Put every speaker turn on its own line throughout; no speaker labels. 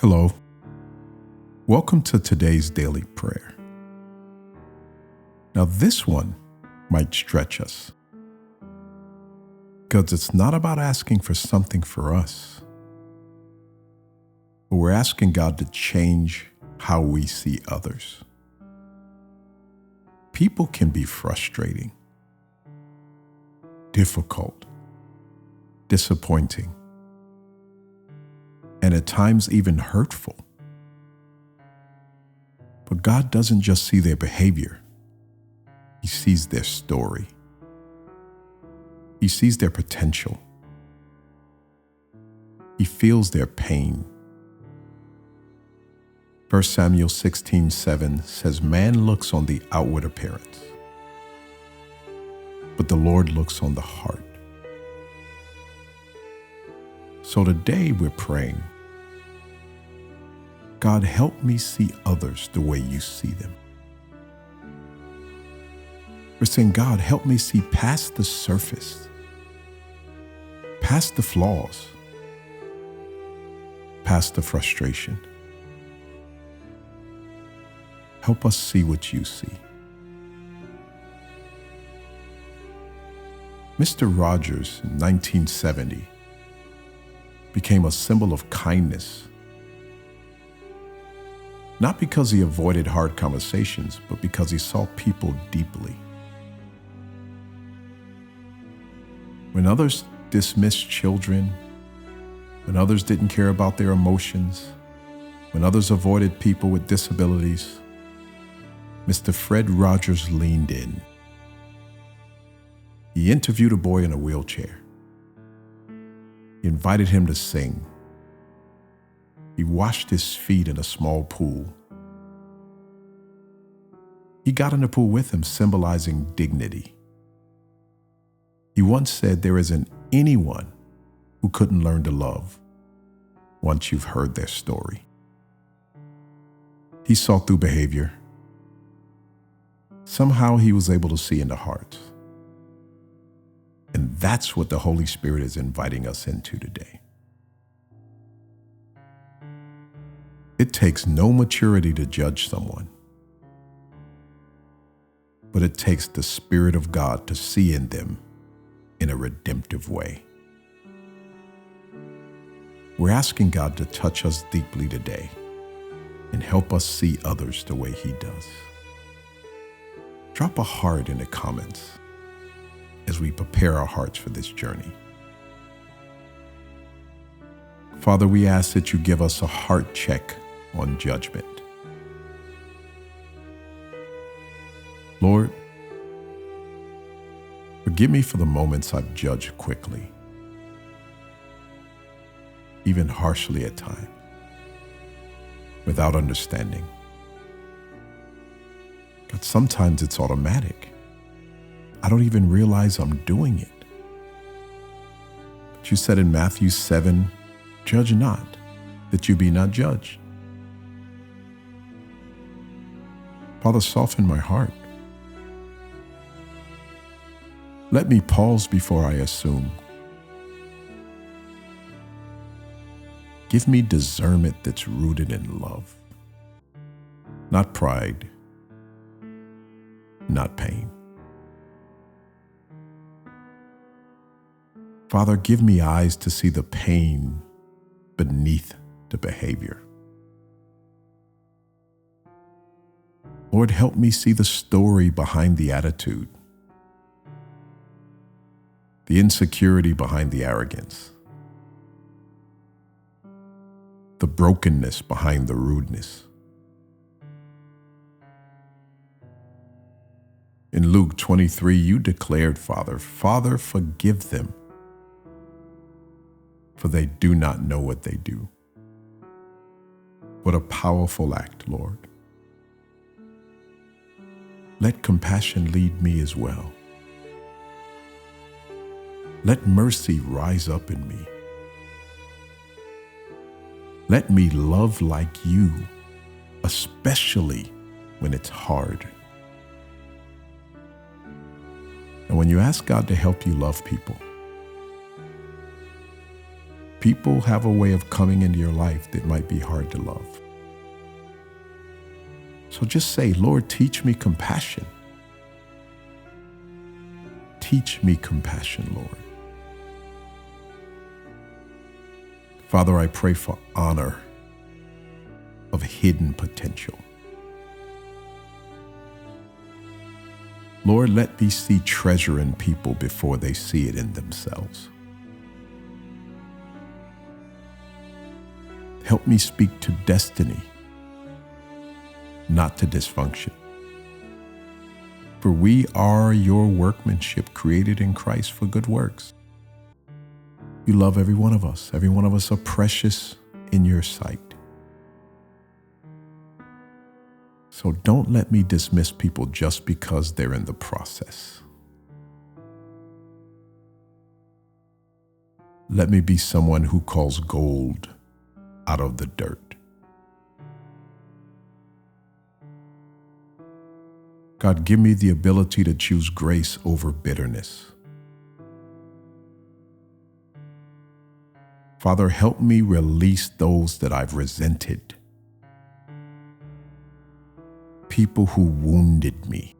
Hello. Welcome to today's daily prayer. Now, this one might stretch us because it's not about asking for something for us, but we're asking God to change how we see others. People can be frustrating, difficult, disappointing, and at times even hurtful. But God doesn't just see their behavior. He sees their story. He sees their potential. He feels their pain. 1 Samuel 16:7 says, "Man looks on the outward appearance, but the Lord looks on the heart." So today we're praying, God, help me see others the way you see them. We're saying, God, help me see past the surface, past the flaws, past the frustration. Help us see what you see. Mr. Rogers in 1970 became a symbol of kindness, not because he avoided hard conversations, but because he saw people deeply. When others dismissed children, when others didn't care about their emotions, when others avoided people with disabilities, Mr. Fred Rogers leaned in. He interviewed a boy in a wheelchair. He invited him to sing. He washed his feet in a small pool. He got in the pool with him, symbolizing dignity. He once said, "There isn't anyone who couldn't learn to love once you've heard their story." He saw through behavior. Somehow he was able to see into hearts. And that's what the Holy Spirit is inviting us into today. It takes no maturity to judge someone, but it takes the Spirit of God to see in them in a redemptive way. We're asking God to touch us deeply today and help us see others the way He does. Drop a heart in the comments as we prepare our hearts for this journey. Father, we ask that you give us a heart check on judgment. Lord, forgive me for the moments I've judged quickly, even harshly at times, without understanding. God, sometimes it's automatic. I don't even realize I'm doing it. But you said in Matthew 7, "Judge not, that you be not judged." Father, soften my heart. Let me pause before I assume. Give me discernment that's rooted in love, not pride, not pain. Father, give me eyes to see the pain beneath the behavior. Lord, help me see the story behind the attitude, the insecurity behind the arrogance, the brokenness behind the rudeness. In Luke 23, you declared, Father, forgive them, for they do not know what they do. What a powerful act, Lord. Let compassion lead me as well. Let mercy rise up in me. Let me love like you, especially when it's hard. And when you ask God to help you love people, People have a way of coming into your life that might be hard to love. So just say, Lord, teach me compassion. Teach me compassion, Lord. Father, I pray for honor of hidden potential. Lord, let me see treasure in people before they see it in themselves. Help me speak to destiny, not to dysfunction. For we are your workmanship, created in Christ for good works. You love every one of us. Every one of us are precious in your sight. So don't let me dismiss people just because they're in the process. Let me be someone who calls gold out of the dirt. God, give me the ability to choose grace over bitterness. Father, help me release those that I've resented. People who wounded me,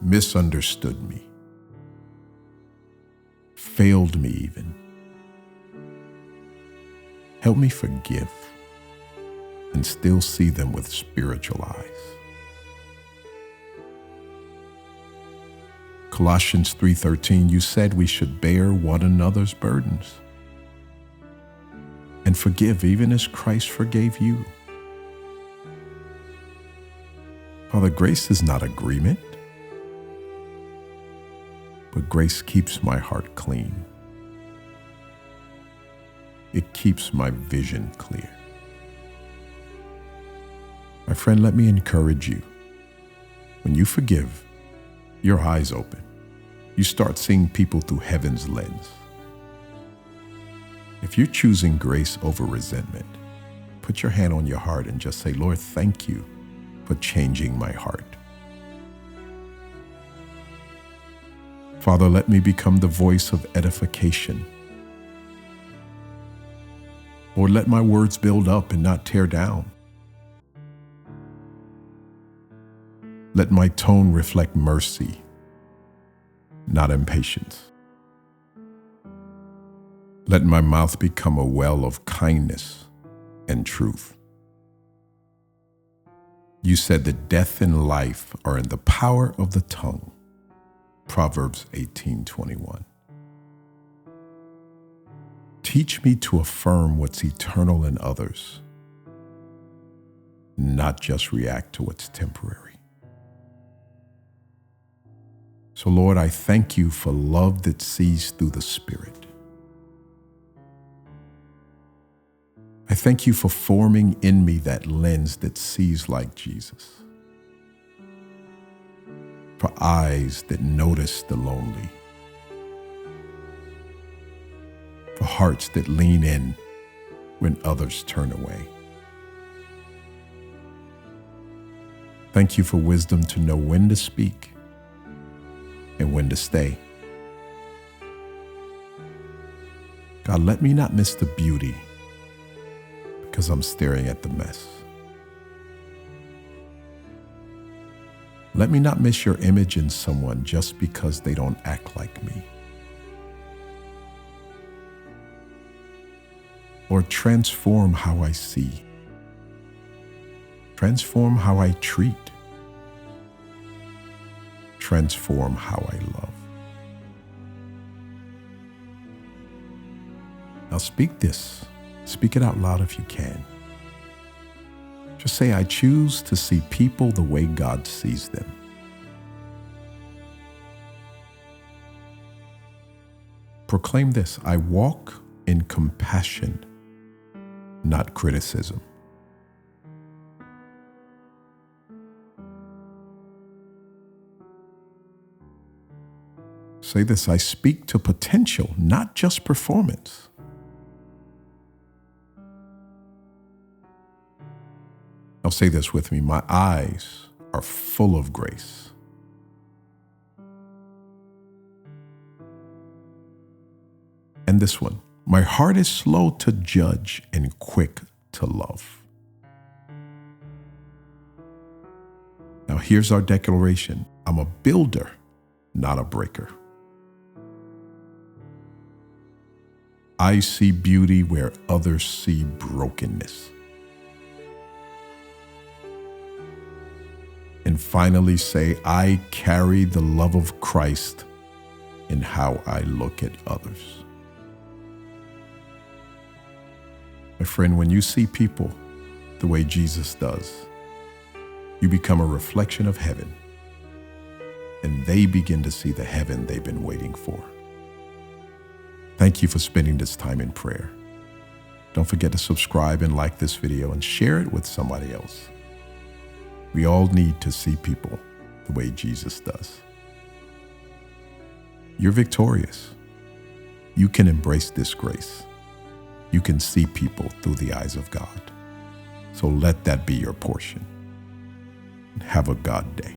misunderstood me, failed me even. Help me forgive and still see them with spiritual eyes. Colossians 3:13, you said we should bear one another's burdens and forgive even as Christ forgave you. Father, grace is not agreement, but grace keeps my heart clean. It keeps my vision clear. My friend, let me encourage you. When you forgive, your eyes open. You start seeing people through heaven's lens. If you're choosing grace over resentment, put your hand on your heart and just say, Lord, thank you for changing my heart. Father, let me become the voice of edification. Lord, let my words build up and not tear down. Let my tone reflect mercy, not impatience. Let my mouth become a well of kindness and truth. You said that death and life are in the power of the tongue. Proverbs 18:21. Teach me to affirm what's eternal in others, not just react to what's temporary. So, Lord, I thank you for love that sees through the Spirit. I thank you for forming in me that lens that sees like Jesus, for eyes that notice the lonely, for hearts that lean in when others turn away. Thank you for wisdom to know when to speak and when to stay. God, let me not miss the beauty because I'm staring at the mess. Let me not miss your image in someone just because they don't act like me. Lord, transform how I see. Transform how I treat. Transform how I love. Now speak this. Speak it out loud if you can. Just say, I choose to see people the way God sees them. Proclaim this. I walk in compassion, not criticism. Say this. I speak to potential, not just performance. Now say this with me. My eyes are full of grace. this one, my heart is slow to judge and quick to love. Now here's our declaration. I'm a builder, not a breaker. I see beauty where others see brokenness. And finally say, I carry the love of Christ in how I look at others. My friend, when you see people the way Jesus does, you become a reflection of heaven, and they begin to see the heaven they've been waiting for. Thank you for spending this time in prayer. Don't forget to subscribe and like this video and share it with somebody else. We all need to see people the way Jesus does. You're victorious. You can embrace this grace. You can see people through the eyes of God. So let that be your portion. Have a God day.